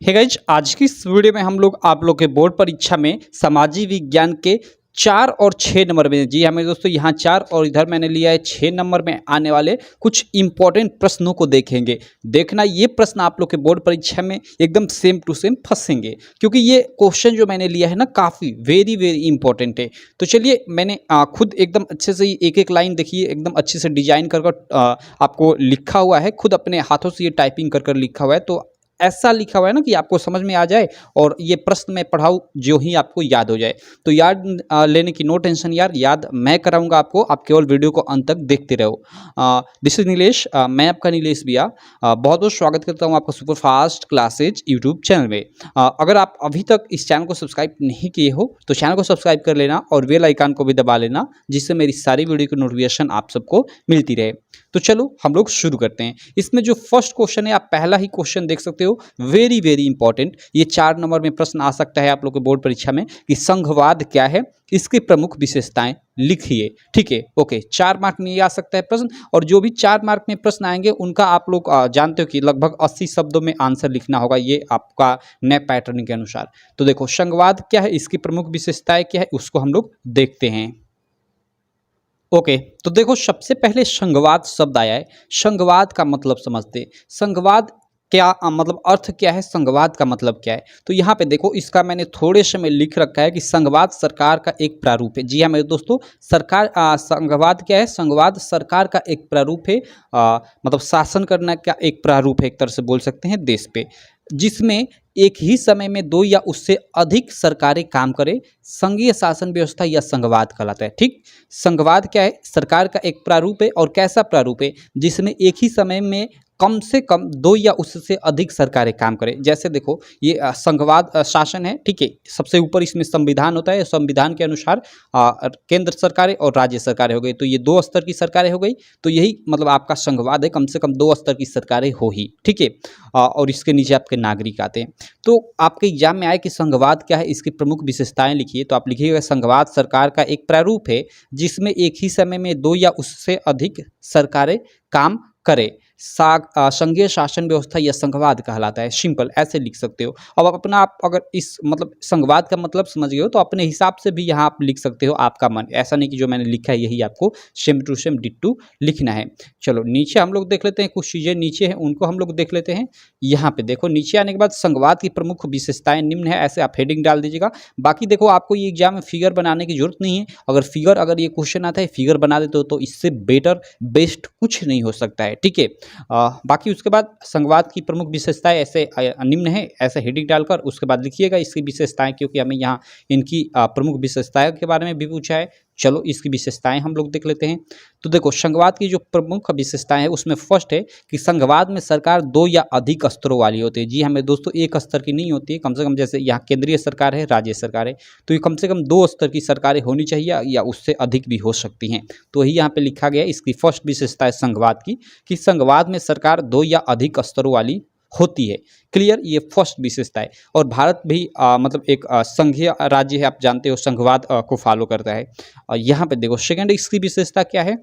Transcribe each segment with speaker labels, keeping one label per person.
Speaker 1: Hey guys, आज की इस वीडियो में हम लोग आप लोग के बोर्ड परीक्षा में सामाजिक विज्ञान के 4 और 6 नंबर में, जी हाँ मेरे दोस्तों, यहाँ 4 और इधर मैंने लिया है 6 नंबर में आने वाले कुछ इंपॉर्टेंट प्रश्नों को देखेंगे। देखना, ये प्रश्न आप लोग के बोर्ड परीक्षा में एकदम सेम टू सेम फंसेंगे, क्योंकि ये क्वेश्चन जो मैंने लिया है ना, काफ़ी वेरी वेरी इंपॉर्टेंट है। तो चलिए, मैंने खुद एकदम अच्छे से एक एक लाइन देखिए, एकदम अच्छे से डिजाइन कर आपको लिखा हुआ है, खुद अपने हाथों से ये टाइपिंग कर लिखा हुआ है। तो ऐसा लिखा हुआ है ना कि आपको समझ में आ जाए और ये प्रश्न मैं पढ़ाऊँ जो ही आपको याद हो जाए। तो याद लेने की नो टेंशन यार, याद मैं कराऊंगा आपको, आप केवल वीडियो को अंत तक देखते रहो। दिस इज नीलेश, मैं आपका नीलेश भैया बहुत बहुत स्वागत करता हूँ आपका super fast classes YouTube channel में। अगर आप अभी तक इस चैनल को सब्सक्राइब नहीं किए हो तो चैनल को सब्सक्राइब कर लेना और बेल आइकन को भी दबा लेना, जिससे मेरी सारी वीडियो की नोटिफिकेशन आप सबको मिलती रहे। तो चलो हम लोग शुरू करते हैं। इसमें जो फर्स्ट क्वेश्चन है, आप पहला ही क्वेश्चन देख सकते हो, वेरी वेरी इंपॉर्टेंट। ये 4 नंबर में प्रश्न आ सकता है आप लोग के बोर्ड परीक्षा में कि संघवाद क्या है, इसकी प्रमुख विशेषताएं लिखिए। ठीक है, ओके। 4 मार्क में ये आ सकता है प्रश्न, और जो भी 4 मार्क में प्रश्न आएंगे उनका आप लोग जानते हो कि लगभग 80 शब्दों में आंसर लिखना होगा, ये आपका नए पैटर्न के अनुसार। तो देखो, संघवाद क्या है, इसकी प्रमुख विशेषताएं क्या है, उसको हम लोग देखते हैं। ओके, तो देखो, सबसे पहले संघवाद शब्द आया है। संघवाद का मतलब समझते हैं। संघवाद क्या मतलब अर्थ क्या है, संघवाद का मतलब क्या है। तो यहाँ पे देखो, इसका मैंने थोड़े से में लिख रखा है कि संघवाद सरकार का एक प्रारूप है। जी हाँ मेरे दोस्तों, सरकार संघवाद क्या है, संघवाद सरकार का एक प्रारूप है। मतलब शासन करने का एक प्रारूप है, एक तरह से बोल सकते हैं देश पे, जिसमें एक ही समय में 2 या उससे अधिक सरकारें काम करें। संघीय शासन व्यवस्था या संघवाद कहलाता है। ठीक, संघवाद क्या है, सरकार का एक प्रारूप है। और कैसा प्रारूप है, जिसमें एक ही समय में कम से कम 2 या उससे अधिक सरकारें काम करें। जैसे देखो, ये संघवाद शासन है। ठीक है, सबसे ऊपर इसमें संविधान होता है। संविधान के अनुसार केंद्र सरकारें और राज्य सरकारें हो गई, तो ये 2 स्तर की सरकारें हो गई। तो यही मतलब आपका संघवाद है, कम से कम 2 स्तर की सरकारें हो ही। ठीक है, और इसके नीचे आपके नागरिक आते हैं। तो आपके एग्जाम में आए कि संघवाद क्या है, इसकी प्रमुख विशेषताएं लिखिए। तो आप लिखिएगा, संघवाद सरकार का एक प्रारूप है जिसमें एक ही समय में 2 या उससे अधिक सरकारें काम करें। संघीय शासन व्यवस्था या संघवाद कहलाता है। सिंपल ऐसे लिख सकते हो। अब अपना आप अगर इस मतलब संघवाद का मतलब समझ गए हो तो अपने हिसाब से भी यहाँ आप लिख सकते हो, आपका मन। ऐसा नहीं कि जो मैंने लिखा है यही आपको सेम टू सेम डिट्टू लिखना है। चलो नीचे हम लोग देख लेते हैं, कुछ चीज़ें नीचे हैं उनको हम लोग देख लेते हैं। यहाँ पे देखो, नीचे आने के बाद संघवाद की प्रमुख विशेषताएं निम्न है, ऐसे आप हेडिंग डाल दीजिएगा। बाकी देखो, आपको ये एग्जाम में फिगर बनाने की जरूरत नहीं है। अगर ये क्वेश्चन आता है फिगर बना देते हो तो इससे बेटर बेस्ट कुछ नहीं हो सकता है। ठीक है, बाकी उसके बाद संघवाद की प्रमुख विशेषताएं ऐसे निम्न है, ऐसे हेडिंग डालकर उसके बाद लिखिएगा इसकी विशेषताएं, क्योंकि हमें यहाँ इनकी प्रमुख विशेषताएं के बारे में भी पूछा है। चलो इसकी विशेषताएं हम लोग देख लेते हैं। तो देखो, संघवाद की जो प्रमुख विशेषताएं है उसमें फर्स्ट है कि संघवाद में सरकार 2 या अधिक स्तरों वाली होती है। जी हाँ मेरे दोस्तों, एक स्तर की नहीं होती है, कम से कम जैसे यहाँ केंद्रीय सरकार है, राज्य सरकार है, तो ये कम से कम 2 स्तर की सरकारें होनी चाहिए या उससे अधिक भी हो सकती हैं। तो यही यहाँ पे लिखा गया है। इसकी फर्स्ट विशेषता है संघवाद की कि संघवाद में सरकार 2 या अधिक स्तरों वाली होती है। क्लियर, ये फर्स्ट विशेषता है। और भारत भी मतलब एक संघीय राज्य है, आप जानते हो, संघवाद को फॉलो करता है। यहाँ पे देखो, सेकंड इसकी विशेषता क्या है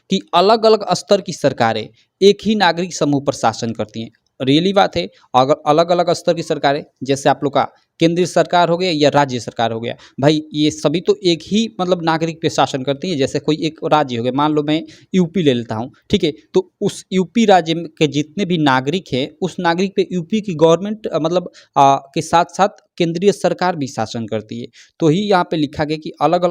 Speaker 1: कि अलग अलग स्तर की सरकारें एक ही नागरिक समूह पर शासन करती हैं। रियली बात है, अगर अलग अलग स्तर की सरकारें, जैसे आप लोग का केंद्रीय सरकार हो गया या राज्य सरकार हो गया, भाई ये सभी तो एक ही मतलब नागरिक पे शासन करती है। जैसे कोई एक राज्य हो गया, मान लो मैं यूपी ले लेता हूँ। ठीक है, तो उस यूपी राज्य के जितने भी नागरिक हैं, उस नागरिक पे यूपी की गवर्नमेंट मतलब के साथ साथ केंद्रीय सरकार भी शासन करती है। तो ही यहाँ पे लिखा गया कि अलग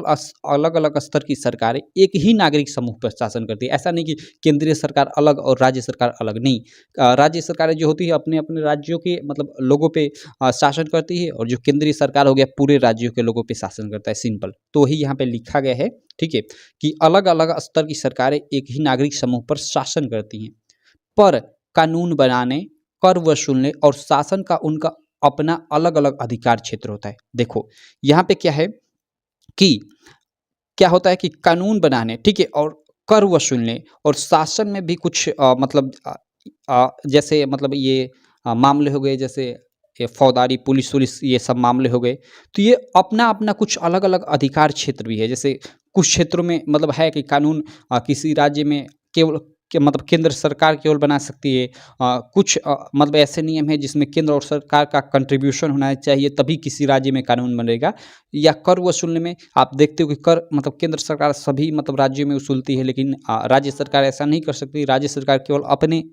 Speaker 1: अलग स्तर की सरकारें एक ही नागरिक समूह पर शासन करती है। ऐसा नहीं कि केंद्रीय सरकार अलग और राज्य सरकार अलग, नहीं। राज्य सरकारें जो होती है अपने अपने राज्यों के मतलब लोगों पे शासन करती है, और जो केंद्रीय सरकार हो गया पूरे राज्यों के लोगों पे शासन करता है। सिंपल, तो ही यहाँ पे लिखा गया है। ठीक है, कि अलग अलग स्तर की सरकारें एक ही नागरिक समूह पर शासन करती हैं, पर कानून बनाने, कर वसूलने और शासन का उनका अपना अलग अलग अधिकार क्षेत्र होता है। देखो यहाँ पे क्या है कि क्या होता है कि कानून बनाने, ठीक है, और कर वसूलने और शासन में भी कुछ मतलब जैसे मतलब ये मामले हो गए, जैसे ये फौजदारी, पुलिस वुलिस, ये सब मामले हो गए। तो ये अपना अपना कुछ अलग अलग अधिकार क्षेत्र भी है। जैसे कुछ क्षेत्रों में मतलब है कि कानून किसी राज्य में केवल मतलब केंद्र सरकार केवल बना सकती है। कुछ मतलब ऐसे नियम हैं जिसमें केंद्र और सरकार का कंट्रीब्यूशन होना चाहिए, तभी किसी राज्य में कानून बनेगा। या कर वसूलने में आप देखते हो कि कर मतलब केंद्र सरकार सभी मतलब राज्यों में वसूलती है, लेकिन राज्य सरकार ऐसा नहीं कर सकती। राज्य सरकार केवल अपने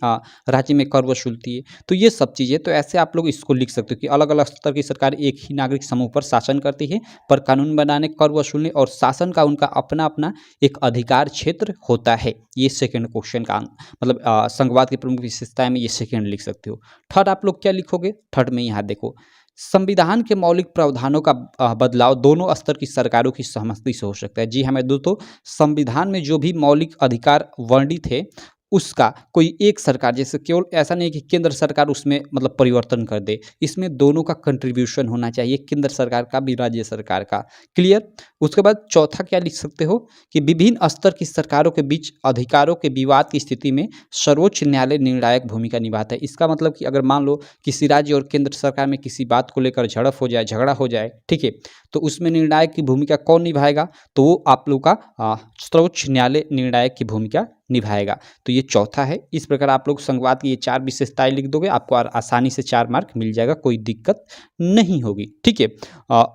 Speaker 1: राज्य में कर वसूलती है। तो ये सब चीज़ें, तो ऐसे आप लोग इसको लिख सकते हो कि अलग अलग स्तर की सरकार एक ही नागरिक समूह पर शासन करती है, पर कानून बनाने, कर वसूलने और शासन का उनका अपना अपना एक अधिकार क्षेत्र होता है। ये सेकंड क्वेश्चन का मतलब संघवाद की प्रमुख विशेषताएं में ये सेकंड लिख सकते हो। थर्ड आप लोग क्या लिखोगे? थर्ड में यहाँ देखो, संविधान के मौलिक प्रावधानों का बदलाव दोनों स्तर की सरकारों की सहमति से हो सकता है। जी हाँ मैं दोस्तों, संविधान में जो भी मौलिक अधिकार वर्णित है उसका कोई एक सरकार, जैसे केवल ऐसा नहीं कि केंद्र सरकार उसमें मतलब परिवर्तन कर दे, इसमें दोनों का कंट्रीब्यूशन होना चाहिए, केंद्र सरकार का भी राज्य सरकार का। क्लियर? उसके बाद चौथा क्या लिख सकते हो कि विभिन्न स्तर की सरकारों के बीच अधिकारों के विवाद की स्थिति में सर्वोच्च न्यायालय निर्णायक भूमिका निभाता है। इसका मतलब कि अगर मान लो किसी राज्य और केंद्र सरकार में किसी बात को लेकर झड़प हो जाए, झगड़ा हो जाए, ठीक है, तो उसमें निर्णायक की भूमिका कौन निभाएगा? तो वो आप लोग का सर्वोच्च न्यायालय निर्णायक की भूमिका निभाएगा। तो ये चौथा है। इस प्रकार आप लोग संघवाद की ये 4 विशेषताएं लिख दोगे, आपको आसानी से 4 मार्क मिल जाएगा, कोई दिक्कत नहीं होगी। ठीक है,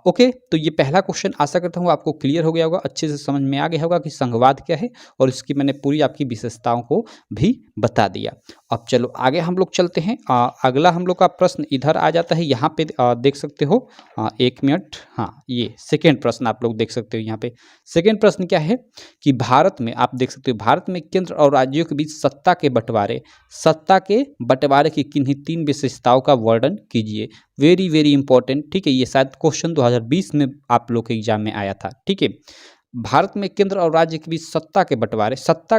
Speaker 1: ओके। तो ये पहला क्वेश्चन आशा करता हूँ आपको क्लियर हो गया होगा, अच्छे से समझ में आ गया होगा कि संघवाद क्या है, और इसकी मैंने पूरी आपकी विशेषताओं को भी बता दिया। अब चलो आगे हम लोग चलते हैं। अगला हम लोग का प्रश्न इधर आ जाता है, यहाँ पे देख सकते हो। 1 मिनट, हाँ ये सेकेंड प्रश्न आप लोग देख सकते हो। यहाँ पे सेकेंड प्रश्न क्या है कि भारत में आप देख सकते हो, भारत में केंद्र और राज्यों के बीच सत्ता के बंटवारे की किन्हीं 3 विशेषताओं का वर्णन कीजिए। Very very important. ठीक है, ये शायद क्वेश्चन 2020 में आप लोग के एग्जाम में आया था। ठीक है, भारत में केंद्र और राज्य के बीच सत्ता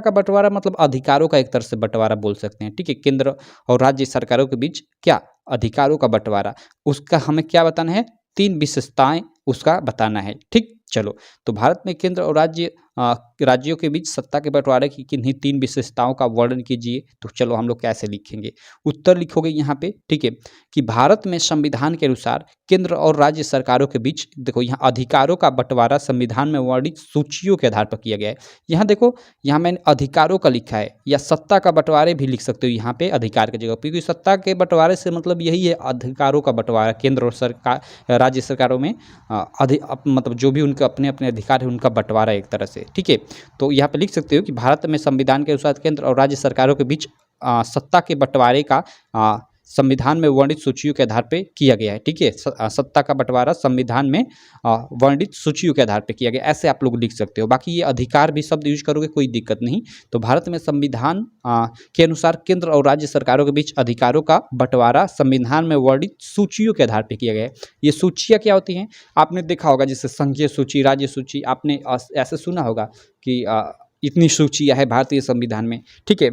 Speaker 1: का बंटवारा मतलब अधिकारों का एक तरह से बंटवारा बोल सकते हैं। ठीक है, केंद्र और राज्य सरकारों के बीच क्या अधिकारों का बंटवारा, उसका हमें क्या बताना है? 3 विशेषताएं उसका बताना है। ठीक, चलो तो भारत में केंद्र और राज्यों के बीच सत्ता के बंटवारे की किन्हीं 3 विशेषताओं का वर्णन कीजिए। तो चलो हम लोग कैसे लिखेंगे? उत्तर लिखोगे यहाँ पे, ठीक है, कि भारत में संविधान के अनुसार केंद्र और राज्य सरकारों के बीच, देखो यहाँ अधिकारों का बंटवारा संविधान में वर्णित सूचियों के आधार पर किया गया है। यहाँ देखो, यहाँ मैंने अधिकारों का लिखा है, या सत्ता का बंटवारे भी लिख सकते हो यहाँ पे अधिकार की जगह, क्योंकि सत्ता के बंटवारे से मतलब यही है अधिकारों का बंटवारा। केंद्र और सरकार, राज्य सरकारों में मतलब जो भी उनके अपने अपने अधिकार है उनका बंटवारा एक तरह से। ठीक है, तो यहाँ पे लिख सकते हो कि भारत में संविधान के अनुसार केंद्र और राज्य सरकारों के बीच सत्ता के बंटवारे का संविधान में वर्णित सूचियों के आधार पे किया गया है। ठीक है, सत्ता का बंटवारा संविधान में वर्णित सूचियों के आधार पे किया गया, ऐसे आप लोग लिख सकते हो। बाकी ये अधिकार भी शब्द यूज करोगे कोई दिक्कत नहीं। तो भारत में संविधान के अनुसार केंद्र और राज्य सरकारों के बीच अधिकारों का बंटवारा संविधान में वर्णित सूचियों के आधार पर किया गया है। ये सूचियाँ क्या होती हैं? आपने देखा होगा, जैसे संघीय सूची, राज्य सूची, आपने ऐसे सुना होगा कि इतनी सूचियाँ है भारतीय संविधान में। ठीक है,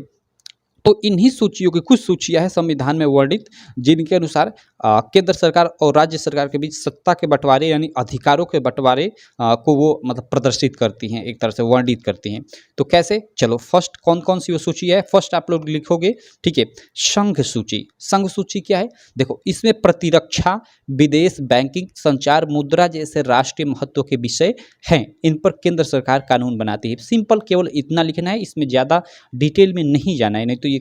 Speaker 1: तो इन्हीं सूचियों की कुछ सूचियां हैं संविधान में वर्णित, जिनके अनुसार केंद्र सरकार और राज्य सरकार के बीच सत्ता के बंटवारे यानी अधिकारों के बंटवारे को वो मतलब प्रदर्शित करती हैं, एक तरह से वर्णित करती हैं। तो कैसे? चलो फर्स्ट कौन कौन सी वो सूची है, फर्स्ट आप लोग लिखोगे। ठीक है, संघ सूची। संघ सूची क्या है? देखो, इसमें प्रतिरक्षा, विदेश, बैंकिंग, संचार, मुद्रा जैसे राष्ट्रीय महत्व के विषय हैं, इन पर केंद्र सरकार कानून बनाती है। सिंपल केवल इतना लिखना है, इसमें ज़्यादा डिटेल में नहीं जाना है, नहीं तो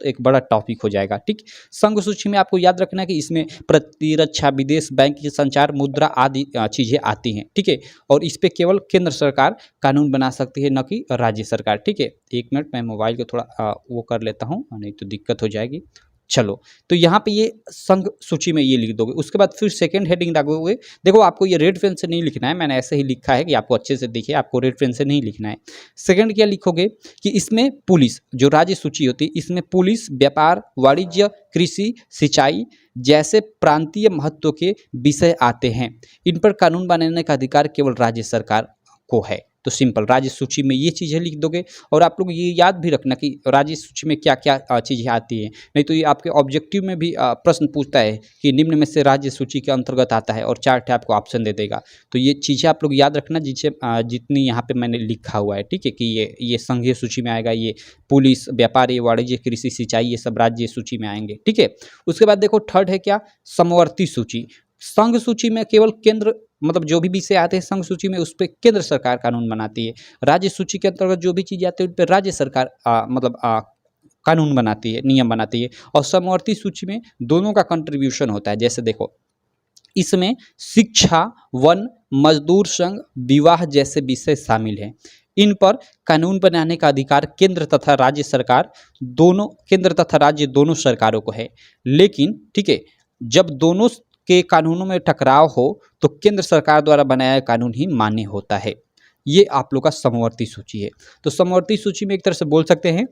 Speaker 1: एक बड़ा टॉपिक हो जाएगा। ठीक, संघ सूची में आपको याद रखना है कि इसमें प्रतिरक्षा, विदेश, बैंकिंग, संचार, मुद्रा आदि चीजें आती हैं। ठीक है, और इस पे केवल केंद्र सरकार कानून बना सकती है, न कि राज्य सरकार। ठीक है, 1 मिनट मैं मोबाइल को थोड़ा वो कर लेता हूँ, नहीं तो दिक्कत हो जाएगी। चलो, तो यहाँ पे ये संघ सूची में ये लिख दोगे। उसके बाद फिर सेकंड हेडिंग डालोगे। देखो, आपको ये रेड पेन से नहीं लिखना है, मैंने ऐसे ही लिखा है कि आपको अच्छे से दिखे, आपको रेड पेन से नहीं लिखना है। सेकंड क्या लिखोगे कि इसमें पुलिस, जो राज्य सूची होती है, इसमें पुलिस, व्यापार, वाणिज्य, कृषि, सिंचाई जैसे प्रांतीय महत्व के विषय आते हैं। इन पर कानून बनाने का अधिकार केवल राज्य सरकार को है। तो सिंपल राज्य सूची में ये चीज़ें लिख दोगे। और आप लोग ये याद भी रखना कि राज्य सूची में क्या क्या चीज़ें आती हैं, नहीं तो ये आपके ऑब्जेक्टिव में भी प्रश्न पूछता है कि निम्न में से राज्य सूची के अंतर्गत आता है, और 4 ठे आपको ऑप्शन दे देगा। तो ये चीज़ें आप लोग याद रखना, जितनी यहाँ पे मैंने लिखा हुआ है। ठीक है, कि ये संघीय सूची में आएगा, ये पुलिस, व्यापार, ये वाणिज्य, कृषि, सिंचाई, ये सब राज्य सूची में आएंगे। ठीक है, उसके बाद देखो थर्ड है क्या? समवर्ती सूची। संघ सूची में केवल केंद्र, मतलब जो भी विषय आते हैं संघ सूची में, उस पर केंद्र सरकार कानून बनाती है। राज्य सूची के अंतर्गत जो भी चीज़ें आती है उन पर राज्य सरकार कानून बनाती है, नियम बनाती है। और समवर्ती सूची में दोनों का कंट्रीब्यूशन होता है। जैसे देखो, इसमें शिक्षा, वन, मजदूर संघ, विवाह जैसे विषय शामिल हैं। इन पर कानून बनाने का अधिकार केंद्र तथा राज्य सरकार दोनों, केंद्र तथा राज्य दोनों सरकारों को है। लेकिन ठीक है, जब दोनों के कानूनों में टकराव हो तो केंद्र सरकार द्वारा बनाया कानून ही मान्य होता है। ये आप लोग का समवर्ती सूची है। तो समवर्ती सूची में एक तरह से बोल सकते हैं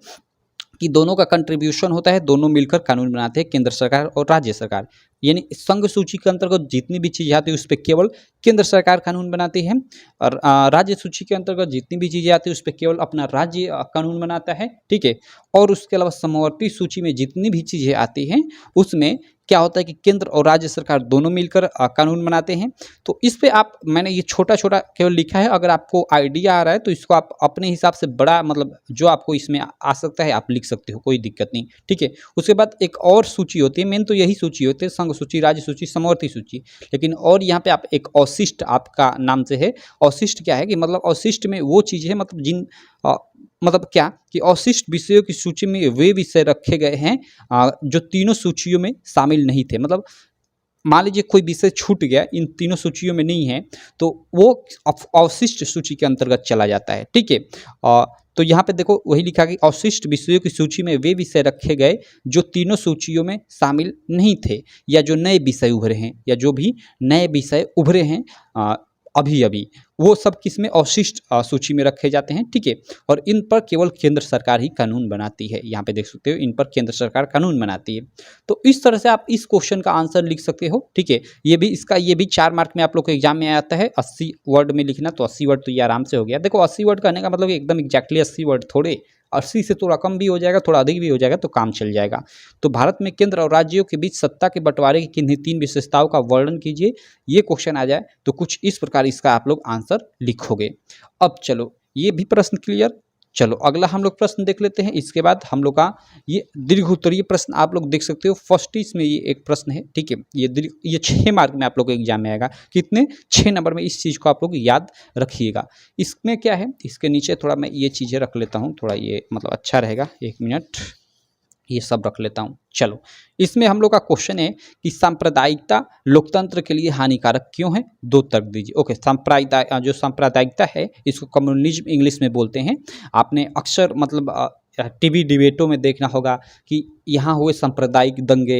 Speaker 1: कि दोनों का कंट्रीब्यूशन होता है, दोनों मिलकर कानून बनाते हैं, केंद्र सरकार और राज्य सरकार। यानी संघ सूची के अंतर्गत जितनी भी चीज़ें आती है उस पर केवल केंद्र सरकार कानून बनाती है, और राज्य सूची के अंतर्गत जितनी भी चीज़ें आती है उस पर केवल अपना राज्य कानून बनाता है। ठीक है। और उसके अलावा समवर्ती सूची में जितनी भी चीज़ें आती हैं उसमें क्या होता है कि केंद्र और राज्य सरकार दोनों मिलकर कानून बनाते हैं। तो इस पे आप, मैंने ये छोटा छोटा केवल लिखा है, अगर आपको आइडिया आ रहा है तो इसको आप अपने हिसाब से बड़ा, मतलब जो आपको इसमें आ सकता है आप लिख सकते हो, कोई दिक्कत नहीं। ठीक है। उसके बाद एक और सूची होती है, मेन तो यही सूची होती है, संघ सूची, राज्य सूची, समवर्ती सूची। लेकिन और यहाँ पे आप एक अवशिष्ट आपका नाम से है। अवशिष्ट क्या है कि मतलब अवशिष्ट में वो चीज़ है, मतलब जिन मतलब क्या कि अवशिष्ट विषयों की सूची में वे विषय रखे गए हैं जो तीनों सूचियों में शामिल नहीं थे। मतलब मान लीजिए कोई विषय छूट गया, इन तीनों सूचियों में नहीं है, तो वो अवशिष्ट सूची के अंतर्गत चला जाता है। ठीक है। तो यहाँ पे देखो वही लिखा कि अवशिष्ट विषयों की सूची में वे विषय रखे गए जो तीनों सूचियों में शामिल नहीं थे, या जो नए विषय उभरे हैं, या जो भी नए विषय उभरे हैं अभी अभी, वो सब किसमें, अवशिष्ट सूची में रखे जाते हैं। ठीक है। और इन पर केवल केंद्र सरकार ही कानून बनाती है। यहाँ पे देख सकते हो, इन पर केंद्र सरकार कानून बनाती है। तो इस तरह से आप इस क्वेश्चन का आंसर लिख सकते हो। ठीक है। ये भी 4 मार्क में आप लोग को एग्जाम में आता है। 80 वर्ड में लिखना, तो 80 वर्ड तो ये आराम से हो गया। देखो 80 वर्ड कहने का मतलब एकदम एग्जैक्टली 80 वर्ड थोड़े, 80 से थोड़ा कम भी हो जाएगा, थोड़ा अधिक भी हो जाएगा तो काम चल जाएगा। तो भारत में केंद्र और राज्यों के बीच सत्ता के बंटवारे की किन्हीं 3 विशेषताओं का वर्णन कीजिए। ये क्वेश्चन आ जाए तो कुछ इस प्रकार इसका आप लोग आंसर लिखोगे। अब चलो, ये भी प्रश्न क्लियर। चलो अगला हम लोग प्रश्न देख लेते हैं। इसके बाद हम लोग का ये दीर्घ उत्तरीय प्रश्न आप लोग देख सकते हो। फर्स्ट इसमें ये एक प्रश्न है। ठीक है। ये 6 मार्क में आप लोग को एग्जाम में आएगा। कितने? 6 नंबर में। इस चीज़ को आप लोग याद रखिएगा। इसमें क्या है, इसके नीचे थोड़ा मैं ये चीज़ें रख लेता हूँ, थोड़ा ये मतलब अच्छा रहेगा। 1 मिनट, ये सब रख लेता हूँ। चलो, इसमें हम लोग का क्वेश्चन है कि सांप्रदायिकता लोकतंत्र के लिए हानिकारक क्यों है? 2 तर्क दीजिए। ओके, जो सांप्रदायिकता है इसको कम्युनलिज्म इंग्लिश में बोलते हैं। आपने अक्सर मतलब टीवी डिबेटों में देखना होगा कि यहाँ हुए सांप्रदायिक दंगे,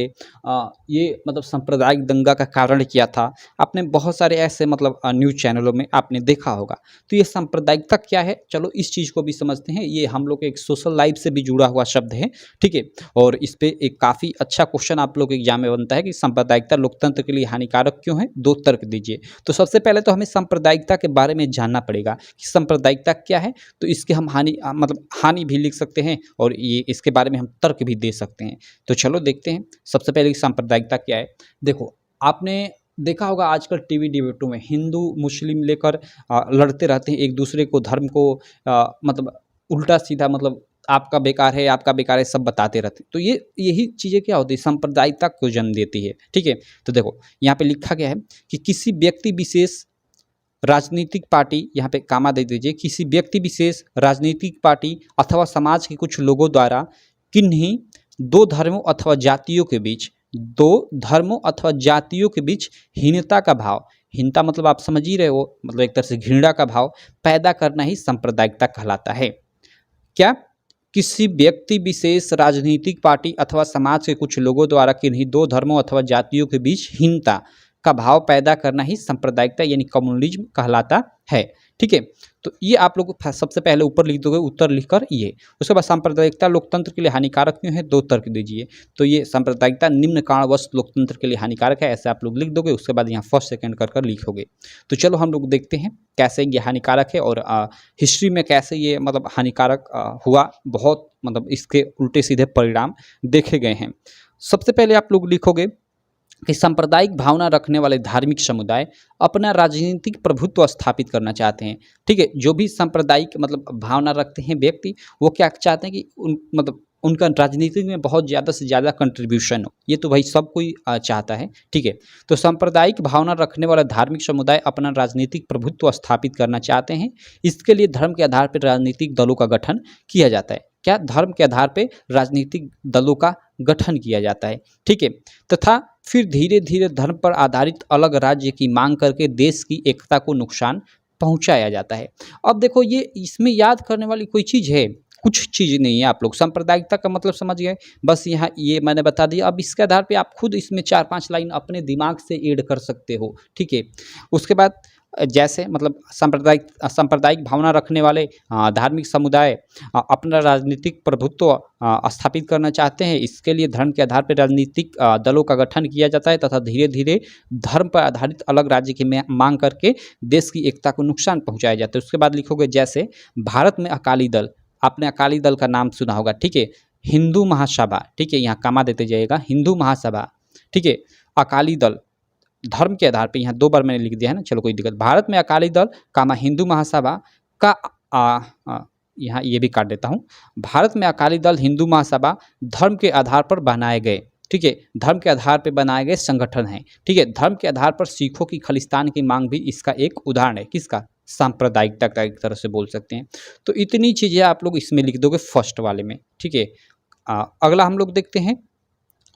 Speaker 1: ये मतलब सांप्रदायिक दंगा का कारण क्या था। आपने बहुत सारे ऐसे मतलब न्यूज़ चैनलों में आपने देखा होगा। तो ये सांप्रदायिकता क्या है, चलो इस चीज़ को भी समझते हैं। ये हम लोग के एक सोशल लाइफ से भी जुड़ा हुआ शब्द है। ठीक है। और इस पर एक काफ़ी अच्छा क्वेश्चन आप लोग के एग्जाम में बनता है कि सांप्रदायिकता लोकतंत्र के लिए हानिकारक क्यों है? 2 तर्क दीजिए। तो सबसे पहले तो हमें सांप्रदायिकता के बारे में जानना पड़ेगा कि सांप्रदायिकता क्या है। तो इसके हम हानि भी लिख सकते हैं, और ये इसके बारे में हम तर्क भी दे सकते हैं। तो चलो देखते हैं सबसे पहले सांप्रदायिकता क्या है। देखो, आपने देखा होगा आजकल टीवी डिबेटों में हिंदू मुस्लिम लेकर लड़ते रहते हैं एक दूसरे को, धर्म को मतलब उल्टा सीधा, मतलब आपका बेकार है, आपका बेकार है, सब बताते रहते हैं। तो यही चीज़ें क्या होती है, सांप्रदायिकता को जन्म देती है। ठीक है। तो देखो यहाँ पे लिखा गया है कि किसी व्यक्ति विशेष राजनीतिक पार्टी, यहाँ पे कामा दे दीजिए, किसी व्यक्ति विशेष राजनीतिक पार्टी अथवा समाज के कुछ लोगों द्वारा किन्हीं 2 धर्मों अथवा जातियों के बीच हीनता का भाव, हीनता मतलब आप समझ ही रहे हो, मतलब एक तरह से घृणा का भाव पैदा करना ही सांप्रदायिकता कहलाता है। क्या? किसी व्यक्ति विशेष राजनीतिक पार्टी अथवा समाज के कुछ लोगों द्वारा किन्हीं 2 धर्मों अथवा जातियों के बीच हीनता का भाव पैदा करना ही सांप्रदायिकता यानी कम्युनलिज्म कहलाता है। ठीक है। तो ये आप लोग सबसे पहले ऊपर लिख दोगे, उत्तर लिखकर ये। उसके बाद सांप्रदायिकता लोकतंत्र के लिए हानिकारक क्यों है? 2 तर्क दीजिए। तो ये सांप्रदायिकता निम्न कारणवश लोकतंत्र के लिए हानिकारक है, ऐसे आप लोग लिख दोगे। उसके बाद यहाँ फर्स्ट सेकंड कर लिखोगे। तो चलो हम लोग देखते हैं कैसे ये हानिकारक है, और हिस्ट्री में कैसे ये मतलब हानिकारक हुआ। बहुत मतलब इसके उल्टे सीधे परिणाम देखे गए हैं। सबसे पहले आप लोग लिखोगे कि सांप्रदायिक भावना रखने वाले धार्मिक समुदाय अपना राजनीतिक प्रभुत्व स्थापित करना चाहते हैं। ठीक है। जो भी सांप्रदायिक मतलब भावना रखते हैं व्यक्ति, वो क्या चाहते हैं कि उनका राजनीति में बहुत ज़्यादा से ज़्यादा कंट्रीब्यूशन हो। ये तो भाई सब कोई चाहता है। ठीक है। तो सांप्रदायिक भावना रखने वाला धार्मिक समुदाय अपना राजनीतिक प्रभुत्व स्थापित करना चाहते हैं। इसके लिए धर्म के आधार पर राजनीतिक दलों का गठन किया जाता है। क्या धर्म के आधार पे राजनीतिक दलों का गठन किया जाता है, ठीक है। तथा फिर धीरे धीरे धर्म पर आधारित अलग राज्य की मांग करके देश की एकता को नुकसान पहुंचाया जाता है। अब देखो ये इसमें याद करने वाली कोई चीज़ है, कुछ चीज़ नहीं है। आप लोग सांप्रदायिकता का मतलब समझ गए, बस यहाँ ये मैंने बता दिया। अब इसके आधार पे आप खुद इसमें 4-5 लाइन अपने दिमाग से ऐड कर सकते हो, ठीक है। उसके बाद जैसे मतलब सांप्रदायिक भावना रखने वाले धार्मिक समुदाय अपना राजनीतिक प्रभुत्व स्थापित करना चाहते हैं। इसके लिए धर्म के आधार पर राजनीतिक दलों का गठन किया जाता है तथा धीरे धीरे धर्म पर आधारित अलग राज्य की मांग करके देश की एकता को नुकसान पहुंचाया जाता है। उसके बाद लिखोगे जैसे भारत में अकाली दल, आपने अकाली दल का नाम सुना होगा, ठीक है। हिंदू महासभा, ठीक है, यहाँ कमा देते जाइएगा, हिंदू महासभा, ठीक है। अकाली दल धर्म के आधार पे, यहाँ 2 बार मैंने लिख दिया है ना, चलो कोई दिक्कत। भारत में अकाली दल कामा हिंदू महासभा का यहाँ ये भी काट देता हूँ। भारत में अकाली दल हिंदू महासभा धर्म के आधार पर बनाए गए, ठीक है, धर्म के आधार पर बनाए गए संगठन हैं, ठीक है। धर्म के आधार पर सिखों की खलिस्तान की मांग भी इसका एक उदाहरण है। किसका? सांप्रदायिकता का, एक तरह से बोल सकते हैं। तो इतनी चीज़ें आप लोग इसमें लिख दोगे फर्स्ट वाले में, ठीक है। अगला हम लोग देखते हैं,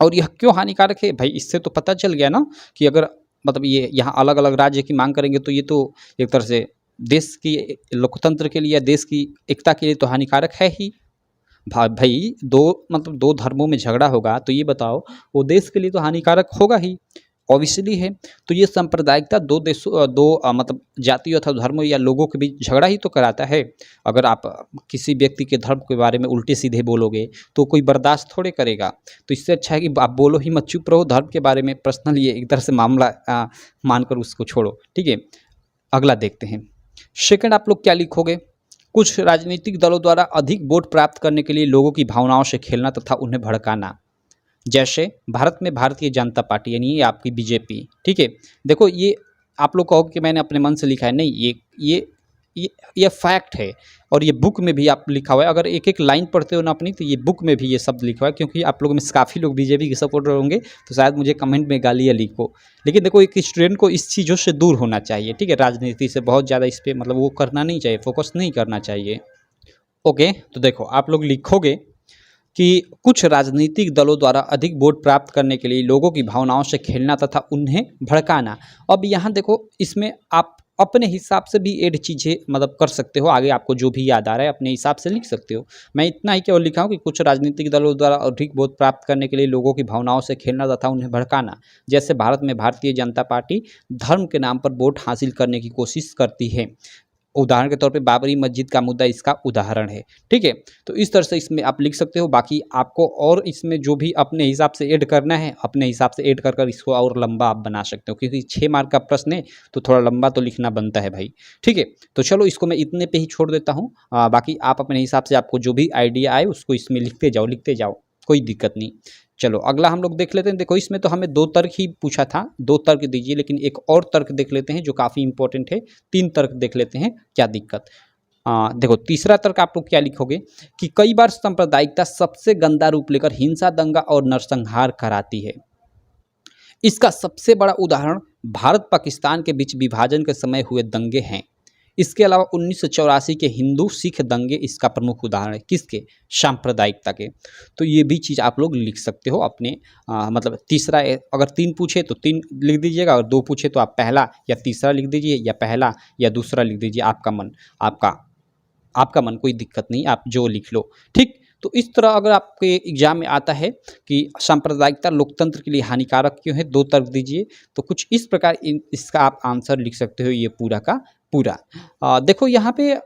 Speaker 1: और यह क्यों हानिकारक है भाई, इससे तो पता चल गया ना कि अगर मतलब ये यहाँ अलग अलग राज्य की मांग करेंगे तो ये तो एक तरह से देश की लोकतंत्र के लिए या देश की एकता के लिए तो हानिकारक है ही। भाई दो धर्मों में झगड़ा होगा तो ये बताओ वो देश के लिए तो हानिकारक होगा ही, ऑब्वियसली है। तो ये सांप्रदायिकता मतलब जातियों अथवा धर्मों या लोगों के बीच झगड़ा ही तो कराता है। अगर आप किसी व्यक्ति के धर्म के बारे में उल्टे सीधे बोलोगे तो कोई बर्दाश्त थोड़े करेगा। तो इससे अच्छा है कि आप बोलो ही मत, चुप रहो, धर्म के बारे में पर्सनल ये एक तरह से मामला मानकर उसको छोड़ो, ठीक है। अगला देखते हैं। सेकंड आप लोग क्या लिखोगे? कुछ राजनीतिक दलों द्वारा अधिक वोट प्राप्त करने के लिए लोगों की भावनाओं से खेलना तथा उन्हें भड़काना। जैसे भारत में भारतीय जनता पार्टी, यानी ये आपकी बीजेपी, ठीक है। देखो ये आप लोग कहो कि मैंने अपने मन से लिखा है, नहीं, ये फैक्ट है और ये बुक में भी आप लिखा हुआ है। अगर एक एक लाइन पढ़ते हो ना अपनी, तो ये बुक में भी ये शब्द लिखा हुआ है, क्योंकि आप लोगों में से काफ़ी लोग बीजेपी के सपोर्टर होंगे तो शायद मुझे कमेंट में गालियाँ लिखो। लेकिन देखो एक स्टूडेंट को इस चीज़ों से दूर होना चाहिए, ठीक है। राजनीति से बहुत ज़्यादा इस पर मतलब वो करना नहीं चाहिए, फोकस नहीं करना चाहिए। ओके, तो देखो आप लोग लिखोगे कि कुछ राजनीतिक दलों द्वारा अधिक वोट प्राप्त करने के लिए लोगों की भावनाओं से खेलना तथा उन्हें भड़काना। अब यहाँ देखो इसमें आप अपने हिसाब से भी ऐड चीज़ें मतलब कर सकते हो, आगे आपको जो भी याद आ रहा है अपने हिसाब से लिख सकते हो। मैं इतना ही केवल लिखा हूँ कि कुछ राजनीतिक दलों द्वारा अधिक वोट प्राप्त करने के लिए लोगों की भावनाओं से खेलना तथा उन्हें भड़काना। जैसे भारत में भारतीय जनता पार्टी धर्म के नाम पर वोट हासिल करने की कोशिश करती है। उदाहरण के तौर पे बाबरी मस्जिद का मुद्दा इसका उदाहरण है, ठीक है। तो इस तरह से इसमें आप लिख सकते हो। बाकी आपको और इसमें जो भी अपने हिसाब से ऐड करना है अपने हिसाब से ऐड कर इसको और लंबा आप बना सकते हो, क्योंकि 6 मार्क का प्रश्न है तो थोड़ा लंबा तो लिखना बनता है भाई, ठीक है। तो चलो इसको मैं इतने पे ही छोड़ देता हूँ। बाकी आप अपने हिसाब से आपको जो भी आइडिया आए उसको इसमें लिखते जाओ, कोई दिक्कत नहीं। चलो अगला हम लोग देख लेते हैं। देखो इसमें तो हमें 2 तर्क ही पूछा था, 2 तर्क दीजिए, लेकिन एक और तर्क देख लेते हैं जो काफ़ी इंपॉर्टेंट है। 3 तर्क देख लेते हैं, क्या दिक्कत। देखो तीसरा तर्क आप लोग क्या लिखोगे कि कई बार सांप्रदायिकता सबसे गंदा रूप लेकर हिंसा, दंगा और नरसंहार कराती है। इसका सबसे बड़ा उदाहरण भारत पाकिस्तान के बीच विभाजन के समय हुए दंगे हैं। इसके अलावा 1984 के हिंदू सिख दंगे इसका प्रमुख उदाहरण है। किसके? सांप्रदायिकता के। तो ये भी चीज़ आप लोग लिख सकते हो अपने मतलब तीसरा, अगर 3 पूछे तो 3 लिख दीजिएगा और 2 पूछे तो आप पहला या तीसरा लिख दीजिए, या पहला या दूसरा लिख दीजिए। आपका मन, कोई दिक्कत नहीं, आप जो लिख लो, ठीक। तो इस तरह अगर आपके एग्जाम में आता है कि सांप्रदायिकता लोकतंत्र के लिए हानिकारक क्यों है, 2 तर्क दीजिए, तो कुछ इस प्रकार इसका आप आंसर लिख सकते हो, ये पूरा का पूरा। देखो यहाँ पे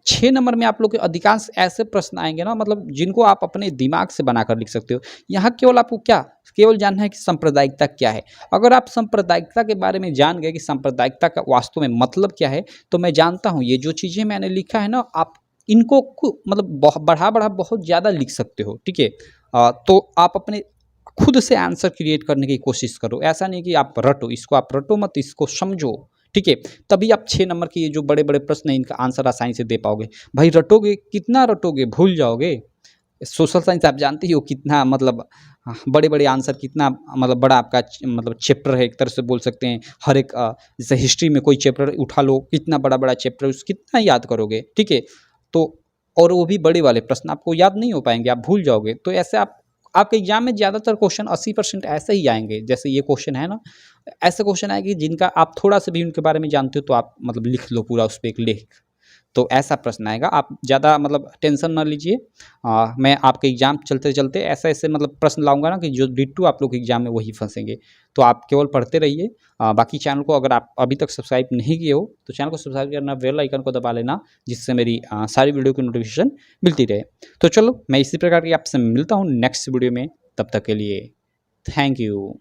Speaker 1: 6 नंबर में आप लोग के अधिकांश ऐसे प्रश्न आएंगे ना, मतलब जिनको आप अपने दिमाग से बनाकर लिख सकते हो। यहाँ केवल आपको केवल जानना है कि सांप्रदायिकता क्या है। अगर आप सांप्रदायिकता के बारे में जान गए कि सांप्रदायिकता का वास्तव में मतलब क्या है, तो मैं जानता हूँ ये जो चीज़ें मैंने लिखा है ना, आप इनको मतलब बढ़ा बहुत ज़्यादा लिख सकते हो, ठीक है। तो आप अपने खुद से आंसर क्रिएट करने की कोशिश करो। ऐसा नहीं कि आप रटो, इसको आप रटो मत, इसको समझो, ठीक है। तभी आप 6 नंबर के ये जो बड़े बड़े प्रश्न हैं इनका आंसर आसानी से दे पाओगे। भाई रटोगे, कितना रटोगे, भूल जाओगे। सोशल साइंस आप जानते ही हो कितना मतलब बड़े बड़े आंसर, कितना मतलब बड़ा आपका मतलब चैप्टर है, एक तरह से बोल सकते हैं। हर एक जैसे हिस्ट्री में कोई चैप्टर उठा लो, कितना बड़ा बड़ा चैप्टर, उस कितना याद करोगे, ठीक है। तो और वो भी बड़े वाले प्रश्न आपको याद नहीं हो पाएंगे, आप भूल जाओगे। तो ऐसे आपके एग्जाम में ज़्यादातर क्वेश्चन 80% ऐसे ही आएंगे, जैसे ये क्वेश्चन है ना, ऐसे क्वेश्चन आएंगे जिनका आप थोड़ा सा भी उनके बारे में जानते हो तो आप मतलब लिख लो पूरा उस पर एक लेख। तो ऐसा प्रश्न आएगा, आप ज़्यादा मतलब टेंशन ना लीजिए। मैं आपके एग्जाम चलते चलते ऐसे ऐसे मतलब प्रश्न लाऊंगा ना कि जो डिट्टू आप लोग के एग्जाम में वही फंसेंगे। तो आप केवल पढ़ते रहिए। बाकी चैनल को अगर आप अभी तक सब्सक्राइब नहीं किए हो तो चैनल को सब्सक्राइब करना, बेल आइकन को दबा लेना, जिससे मेरी सारी वीडियो की नोटिफिकेशन मिलती रहे। तो चलो मैं इसी प्रकार की आपसे मिलता हूँ नेक्स्ट वीडियो में, तब तक के लिए थैंक यू।